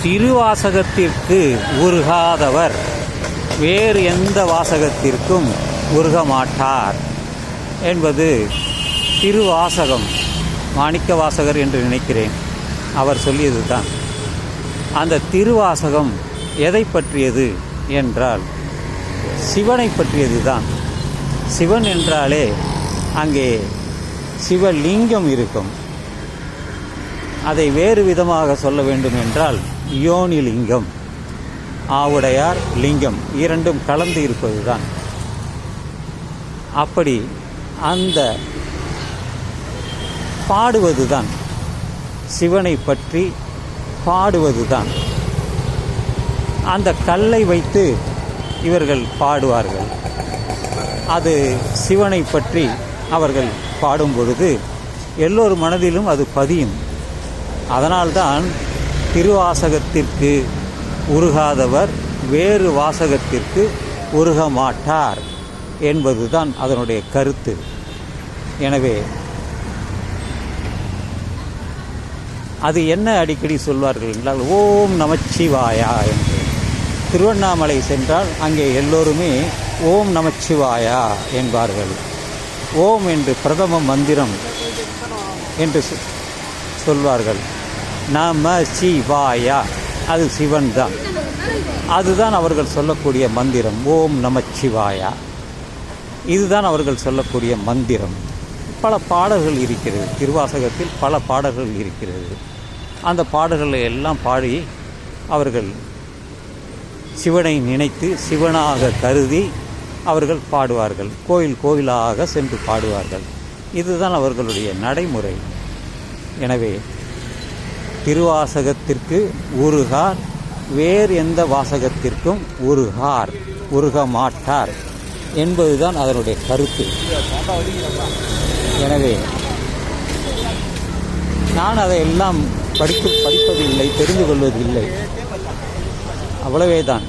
திருவாசகத்திற்கு உருகாதவர் வேறு எந்த வாசகத்திற்கும் உருக மாட்டார் என்பது திருவாசகம். மாணிக்க வாசகர் என்று நினைக்கிறேன் அவர் சொல்லியது தான். அந்த திருவாசகம் எதை பற்றியது என்றால் சிவனை பற்றியது தான். சிவன் என்றாலே அங்கே சிவலிங்கம் இருக்கும். அதை வேறு விதமாக சொல்ல வேண்டும் என்றால் யோனி லிங்கம், ஆவுடையார் லிங்கம், இரண்டும் கலந்து இருப்பது தான். அப்படி அந்த பாடுவது தான், சிவனை பற்றி பாடுவது தான். அந்த கல்லை வைத்து இவர்கள் பாடுவார்கள். அது சிவனை பற்றி அவர்கள் பாடும் பொழுது எல்லோர் மனதிலும் அது பதியும். அதனால்தான் திருவாசகத்திற்கு உருகாதவர் வேறு வாசகத்திற்கு உருக மாட்டார் என்பதுதான் அதனுடைய கருத்து. எனவே அது என்ன அடிக்கடி சொல்வார்கள் என்றால் ஓம் நமச்சிவாயா என்று. திருவண்ணாமலை சென்றால் அங்கே எல்லோருமே ஓம் நமச்சிவாயா என்பார்கள். ஓம் என்று பிரதம மந்திரம் என்று சொல்வார்கள். நம சிவாயா, அது சிவன் தான். அதுதான் அவர்கள் சொல்லக்கூடிய மந்திரம். ஓம் நமச்சிவாயா, இதுதான் அவர்கள் சொல்லக்கூடிய மந்திரம். பல பாடல்கள் இருக்கிறது, திருவாசகத்தில் பல பாடல்கள் இருக்கிறது. அந்த பாடல்களை எல்லாம் பாடி அவர்கள் சிவனை நினைத்து சிவனாக கருதி அவர்கள் பாடுவார்கள். கோயில் கோயிலாக சென்று பாடுவார்கள். இதுதான் அவர்களுடைய நடைமுறை. எனவே திருவாசகத்திற்கு உருகார், வேறு எந்த வாசகத்திற்கும் உருக மாட்டார் என்பதுதான் அதனுடைய கருத்து. எனவே நான் அதையெல்லாம் படிப்பதில்லை, தெரிந்து கொள்வதில்லை. அவ்வளவே தான்.